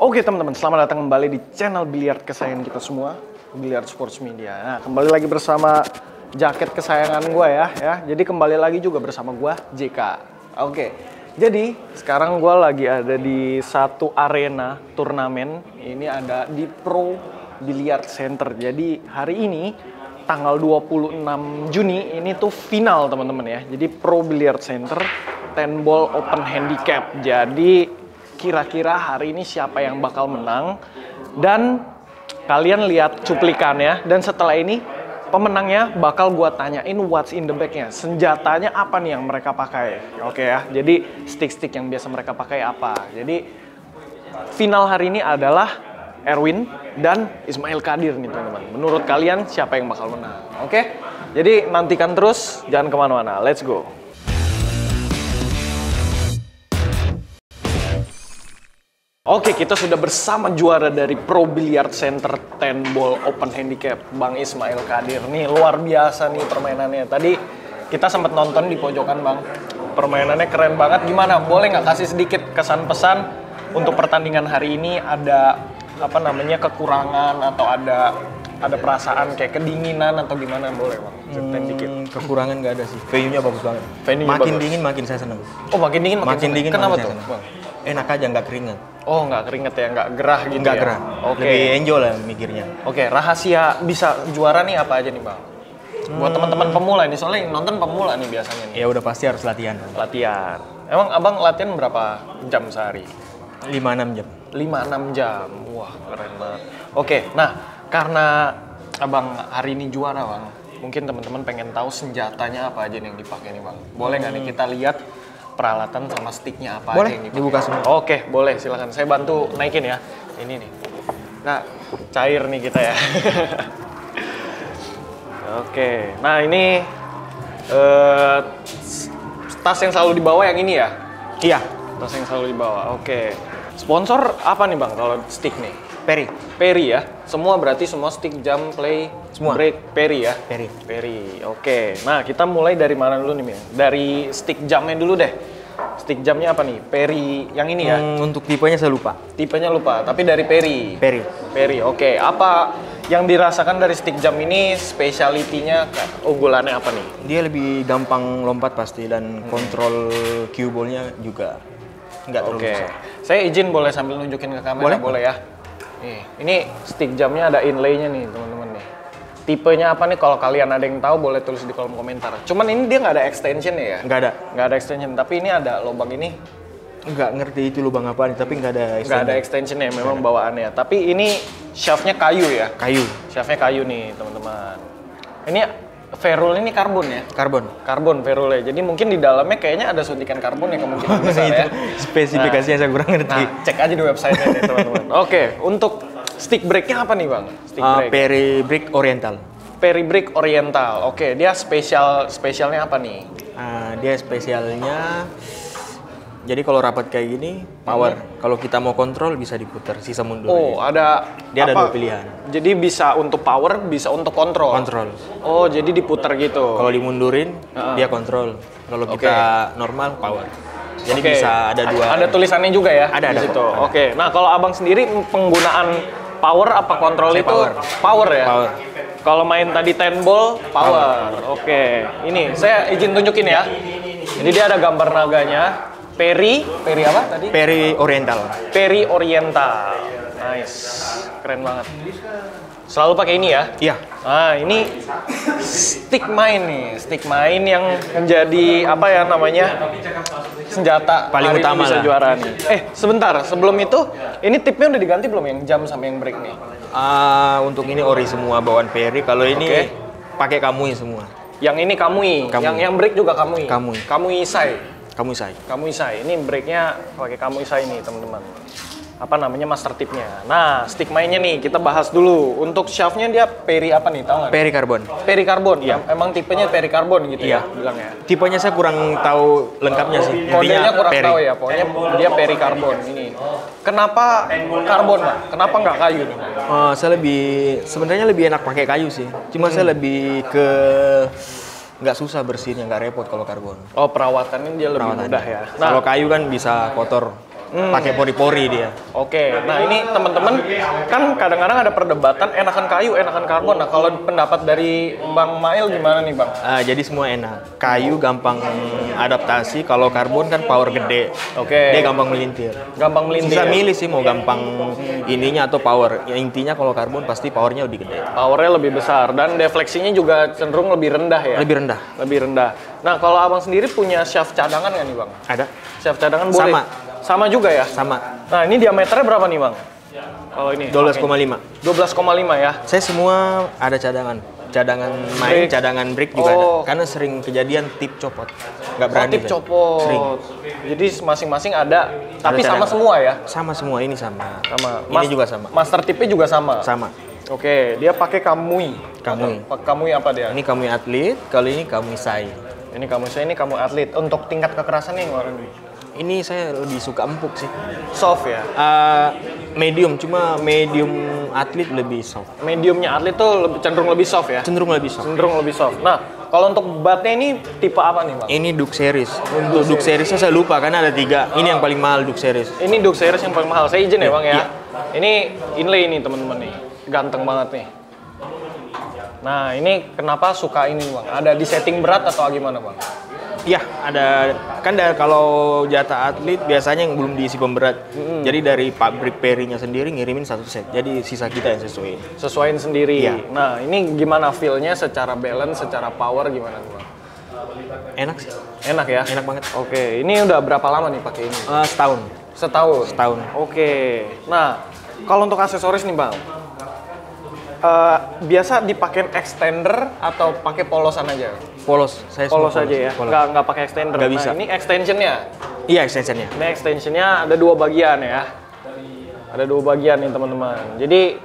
Oke teman-teman, selamat datang kembali di channel biliar kesayangan kita semua, Biliar Sports Media. Nah, kembali lagi bersama jaket kesayangan gue ya. Jadi kembali lagi juga bersama gue, JK. Oke, jadi sekarang gue lagi ada di satu arena turnamen. Ini ada di Pro Billiard Center. Jadi hari ini, tanggal 26 Juni, ini tuh final teman-teman ya. Jadi Pro Billiard Center, 10 ball open handicap. Jadi kira-kira hari ini siapa yang bakal menang, dan kalian lihat cuplikannya, dan setelah ini pemenangnya bakal gua tanyain what's in the bag-nya, senjatanya apa nih yang mereka pakai. Oke ya, jadi stick-stick yang biasa mereka pakai apa. Jadi final hari ini adalah Erwin dan Ismail Kadir nih teman-teman. Menurut kalian siapa yang bakal menang? Oke, jadi nantikan terus, jangan kemana-mana, let's go. Oke, kita sudah bersama juara dari Pro Billiard Center 10 Ball Open Handicap, Bang Ismail Kadir. Nih, luar biasa nih permainannya. Tadi kita sempat nonton di pojokan, Bang. Permainannya keren banget. Gimana? Boleh nggak kasih sedikit kesan-pesan untuk pertandingan hari ini? Ada apa namanya kekurangan atau ada perasaan kayak kedinginan atau gimana? Boleh, Bang? Ceritain dikit. Kekurangan nggak ada sih. Venue-nya bagus banget. Venue-nya makin bagus. dingin makin saya senang. Oh, makin dingin makin dingin. Kenapa makin tuh, saya Bang? Enak aja, nggak keringat. Oh, nggak keringet ya, nggak gerah gitu Nggak ya? gerah. Oke. Lebih enjoy lah mikirnya. Oke, rahasia bisa juara nih apa aja nih, Bang? Buat teman-teman pemula nih, soalnya yang nonton pemula nih biasanya nih. Ya udah pasti harus latihan. Latihan. Emang Abang latihan berapa jam sehari? 5-6 jam. 5-6 jam. Wah, keren banget. Oke, nah karena Abang hari ini juara, Bang. Mungkin teman-teman pengen tahu senjatanya apa aja nih yang dipakai nih, Bang. Boleh nggak nih kita lihat peralatan sama sticknya apa Boleh, aja yang dipakai? dibuka semua. Oke, boleh, silakan. Saya bantu naikin ya. Ini nih. Nah, cair nih kita ya. Oke, nah ini tas yang selalu dibawa yang ini ya? Iya. Tas yang selalu dibawa, oke. Sponsor apa nih Bang kalau stick nih? Perry. Perry ya? Semua berarti semua stick, jump, play, Semua. break, Perry ya? Perry. Perry, oke. Nah kita mulai dari mana dulu nih Bang? Dari stick jumpnya dulu deh. Stick jumpnya apa nih? Perry yang ini ya? Untuk tipenya saya lupa. Tipenya lupa, tapi dari Perry. Perry. Perry, oke. Apa yang dirasakan dari stick jump ini, speciality-nya, unggulannya apa nih? Dia lebih gampang lompat pasti, dan kontrol cue ball-nya juga nggak terlalu Oke, susah. saya izin boleh sambil nunjukin ke kamera, boleh ya? Nih, ini stick jumpnya ada inlay-nya nih teman-teman nih. Tipenya apa nih? Kalau kalian ada yang tahu boleh tulis di kolom komentar. Cuman ini dia nggak ada extension ya? Nggak ada. Nggak ada extension, tapi ini ada lubang ini. Nggak ngerti itu lubang apa nih, tapi nggak ada Nggak ada extension ya, memang bawaannya. Tapi ini shaft-nya kayu ya? kayu. Shaft-nya kayu nih teman-teman. Ini ferrule ini karbon ya? Karbon. Karbon ferrule. Jadi mungkin di dalamnya kayaknya ada suntikan karbon ya kemungkinan besar ya. Spesifikasinya saya kurang ngerti. Nah, cek aja di website-nya deh teman-teman. Oke, untuk stick break-nya apa nih Bang? Stick break. Perry Brick Oriental. Perry Brick Oriental. Oke, dia spesialnya apa nih? Dia spesialnya, jadi kalau rapat kayak gini power. Kalau kita mau kontrol bisa diputar, sisa mundur. Oh, ada Dia ada apa? dua pilihan. Jadi bisa untuk power, bisa untuk kontrol. Kontrol. Oh, jadi diputar gitu. Kalau dimundurin dia kontrol. Kalau kita normal power. Jadi Oke. bisa ada dua. Ada tulisannya juga ya? Ada, di ada situ. kok, ada. Oke. Nah, kalau Abang sendiri penggunaan power apa kontrol Saya itu? power. Ya? Power. Kalau main tadi 10 ball, power. Oke. Ini saya izin tunjukin ya. Jadi dia ada gambar naganya. Perry apa tadi? Perry Oriental. Perry Oriental. Nice. Keren banget. Selalu pakai ini ya? Iya. Nah, ini stick main nih. Stick main yang menjadi apa ya namanya? Senjata Paling hari ini utama bisa lah. juara nih. Sebentar, sebelum itu ini tipnya udah diganti belum yang jam sama yang break nih? Untuk ini ori semua bawaan Perry. Kalau ini Oke. pakai kamui semua. Yang ini kamui, Kamui. yang break juga kamui. Kamui. Kamui Isai. Kamui saya. Kamui Isai. Ini breaknya pakai kamui Isai nih, teman-teman. Apa namanya master tipnya. Nah, stick mainnya nih kita bahas dulu. Untuk shaftnya dia Perry apa nih, tahu nggak? Perry Carbon. Perry Carbon. Emang tipenya Perry Carbon gitu ya Iya. bilangnya. Tipenya saya kurang tahu lengkapnya sih. Modelnya kurang Perry. tahu ya, pokoknya dia Perry Carbon ini. Kenapa karbon, Pak? Kenapa nggak kayu nih? Saya sebenarnya lebih enak pakai kayu sih. Cuma saya lebih ke nggak susah bersihinnya, nggak repot kalau karbon. Oh, perawatannya dia lebih Perawatannya. mudah ya. Kalau kayu kan bisa kotor. pakai pori-pori dia. Oke, nah ini teman-teman kan kadang-kadang ada perdebatan enakan kayu, enakan karbon. Nah kalau pendapat dari Bang Mail gimana nih Bang? Jadi semua enak. Kayu gampang adaptasi, kalau karbon kan power gede. Oke. Dia gampang melintir. Gampang melintir. Bisa milih sih mau gampang ininya atau power. Ya, intinya kalau karbon pasti powernya lebih gede. Powernya lebih besar dan defleksinya juga cenderung lebih rendah ya? Lebih rendah. Lebih rendah. Nah kalau abang sendiri punya shaft cadangan nggak nih Bang? Ada. Shaft cadangan boleh? Sama. Sama juga ya? Sama. Nah ini diameternya berapa nih Bang? Kalau ini? 12,5. 12,5 ya? Saya semua ada cadangan. Cadangan main, cadangan break juga ada. Karena sering kejadian tip copot. Nggak berani. Tip copot. Sering. Jadi masing-masing ada, tapi cadangan. sama semua ya? Sama semua, ini sama. Sama. Ini juga sama. Master tipnya juga sama? Sama. Oke, dia pakai kamui. Kamui. Kamui apa dia? Ini kamui atlet, kalau ini kamui sai. Ini kamui saya, ini kamui atlet. Untuk tingkat kekerasan yang warna ini saya lebih suka empuk sih. Soft ya? Medium, cuma medium atlet lebih soft. Mediumnya atlet tuh cenderung lebih soft ya? Cenderung lebih soft. Cenderung lebih soft. Nah, kalau untuk batnya ini tipe apa nih Bang? Ini Duke Series. Untuk Duke Seriesnya saya lupa karena ada 3. Ini yang paling mahal Duke Series. Ini Duke Series yang paling mahal. Saya izin ya Bang ya? Iya. Ini inlay ini teman-teman nih. Ganteng banget nih. Nah, ini kenapa suka ini Bang? Ada di setting berat atau gimana Bang? Iya, ada kan kalau jatah atlet biasanya yang belum diisi pemberat. Jadi dari pabrik Perry-nya sendiri ngirimin 1 set. Jadi sisa kita yang sesuaiin. Sesuaiin sendiri. Iya. Nah, ini gimana feel-nya secara balance, secara power gimana Bang? Enak sih. Enak ya? Enak banget. Oke, ini udah berapa lama nih pakai ini? Setahun. Setahun. Oke. Nah, kalau untuk aksesoris nih Bang, biasa dipakai extender atau pakai polosan aja? Polos. Saya Polos aja ya? Polos. Nggak pakai extender? Nggak bisa. Nah, ini extensionnya? Iya, extensionnya. Ini extensionnya ada 2 bagian ya? Ada 2 bagian nih teman-teman. Jadi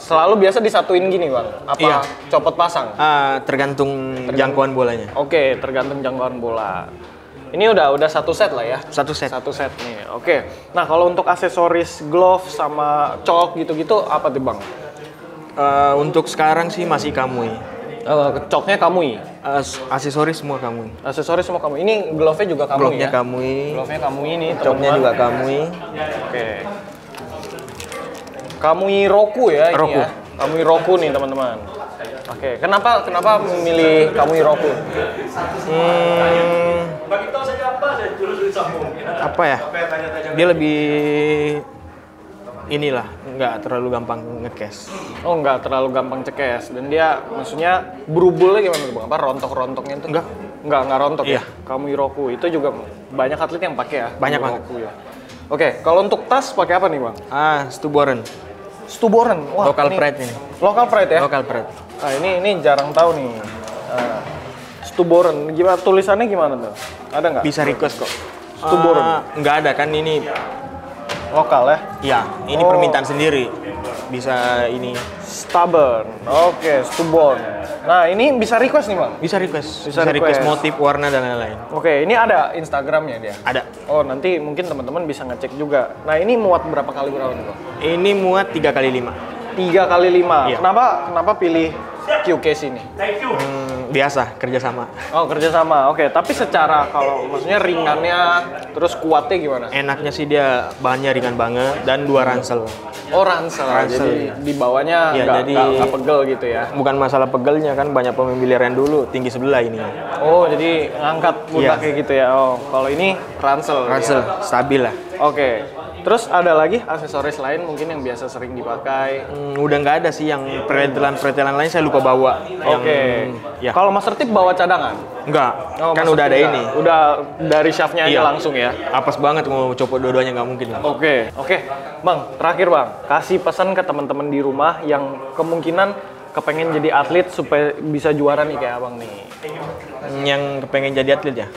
selalu biasa disatuin gini Bang? Apa Iya. copot pasang? Tergantung jangkauan bolanya. Oke, tergantung jangkauan bola. Ini udah 1 set lah ya? 1 set. 1 set nih, oke. Nah kalau untuk aksesoris glove sama chalk gitu-gitu apa tuh Bang? Untuk sekarang sih masih kamui. Chalknya kamui? Aksesoris semua kamui. Aksesoris semua kamui. Ini glove-nya juga kamui Glove-nya ya? kamui. Glove-nya kamui nih Chalknya teman-teman. juga kamui. Oke. Kamui Roku ya ini Roku. ya? Kamui Roku nih teman-teman. Oke, kenapa memilih Kamui Roku? Apa ya? Dia lebih inilah, nggak terlalu gampang ngekes. Oh, nggak terlalu gampang cekes. Dan dia maksudnya berubulnya gimana tuh Bang? Apa rontok-rontoknya itu? Nggak rontok Iya. ya? Kamui Roku itu juga banyak atlet yang pakai ya? Banyak Kamui banget. Roku ya. Oke, kalau untuk tas pakai apa nih Bang? Stuboren. Stuboren. Wah, Local pride ini. Local pride ya? Local pride. Nah, ini jarang tahu nih. Stuboren. Gimana tulisannya gimana tuh? Ada nggak? Bisa request kok. Stuboren. Nggak ada kan ini. Lokal ya? Ya, ini Oh. permintaan sendiri. Bisa ini. Stubborn. Oke, Stuborn. Nah, ini bisa request nih, Bang? Bisa request. Bisa Bisa request request. motif, warna dan lain-lain. Oke, ini ada Instagramnya dia? Ada. Oh, nanti mungkin teman-teman bisa ngecek juga. Nah, ini muat berapa kali berapa nih, Bang? Ini muat 3x5. 3x5. Iya. Kenapa pilih Q-case ini? Biasa kerjasama. Oh, kerjasama. Oke, tapi secara kalau maksudnya ringannya terus kuatnya gimana? Enaknya sih dia bahannya ringan banget dan 2 ransel. Oh, ransel. Jadi di bawahnya Iya, nggak pegel gitu ya? Bukan masalah pegelnya kan, banyak pemilihan dulu tinggi sebelah ini. Oh, jadi ngangkat pundak kayak gitu ya? Oh, kalau ini ransel. Ransel, stabil lah. Oke. Terus ada lagi aksesoris lain mungkin yang biasa sering dipakai? Udah nggak ada sih yang pretelan lain saya lupa bawa. Oke. Ya. Kalau Master Tip bawa cadangan? Enggak, Oh, kan Master udah ada Tip ini. nggak? Udah dari shaftnya aja Iya. langsung ya? Apes banget mau copot dua-duanya, nggak mungkin lah. Oke. Bang, terakhir Bang, kasih pesan ke teman-teman di rumah yang kemungkinan kepengen jadi atlet supaya bisa juara nih kayak Abang nih. Yang kepengen jadi atlet ya?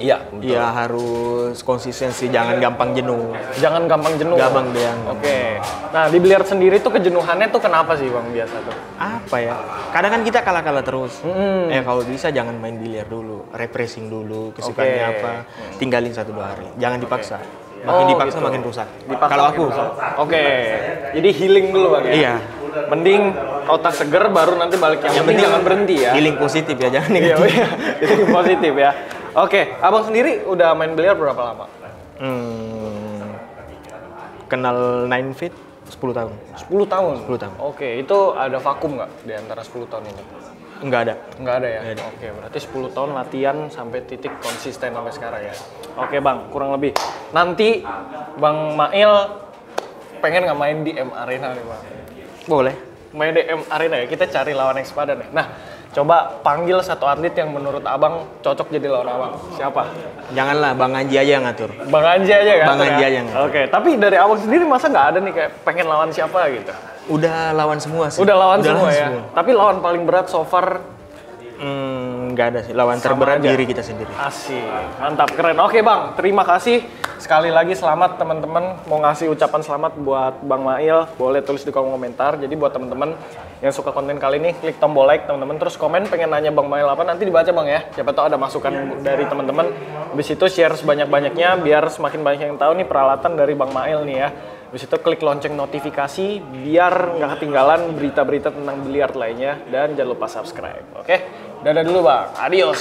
Iya. Iya harus konsistensi, jangan gampang jenuh. Jangan gampang jenuh. Gampang deh. Oke. Nah, di biliar sendiri tuh kejenuhannya tuh kenapa sih Bang biasa tuh? Apa ya? Kadang kan kita kalah-kalah terus. Kalau bisa jangan main biliar dulu, refreshing dulu, kesukaannya Oke. apa, tinggalin 1-2 hari. Jangan dipaksa. Makin Oh, dipaksa gitu. makin rusak. Dipaksa Kalau makin aku, rusak. Oke. Jadi healing dulu Bang ya? iya. Mending otak seger baru nanti balik yang penting jangan berhenti ya. Healing positif ya, jangan Iya, negatif. iya. Itu positif ya. Oke, Abang sendiri udah main biliar berapa lama? kenal 9 Fit 10 tahun. 10 tahun? 10 tahun. Oke, itu ada vakum nggak di antara 10 tahun ini? Enggak ada. Nggak ada ya? Nggak ada. Oke, berarti 10 tahun latihan sampai titik konsisten sampai sekarang ya? Oke Bang, kurang lebih. Nanti Bang Mail pengen nggak main di M Arena nih Bang? Boleh. Main di M Arena ya, kita cari lawan Expadan ya. Nah, coba panggil satu atlet yang menurut Abang cocok jadi lawan Abang. Siapa? Janganlah Bang Anji aja yang ngatur. Bang Anji aja kan? Bang Anji aja yang ngatur. Oke, tapi dari Abang sendiri masa nggak ada nih kayak pengen lawan siapa gitu? Udah lawan semua sih. Udah lawan semua ya? Tapi lawan paling berat so far? Nggak ada sih. Lawan terberat diri kita sendiri. Asik, mantap, keren. Oke Bang, terima kasih. Sekali lagi selamat teman-teman. Mau ngasih ucapan selamat buat Bang Mail, boleh tulis di kolom komentar. Jadi buat teman-teman yang suka konten kali ini, klik tombol like teman-teman. Terus komen pengen nanya Bang Mail apa, nanti dibaca Bang ya. Siapa tahu ada masukan dari teman-teman. Habis itu share sebanyak-banyaknya biar semakin banyak yang tahu nih peralatan dari Bang Mail nih ya. Habis itu klik lonceng notifikasi biar nggak ketinggalan berita-berita tentang biliar lainnya. Dan jangan lupa subscribe, oke? Dadah dulu Bang, adios!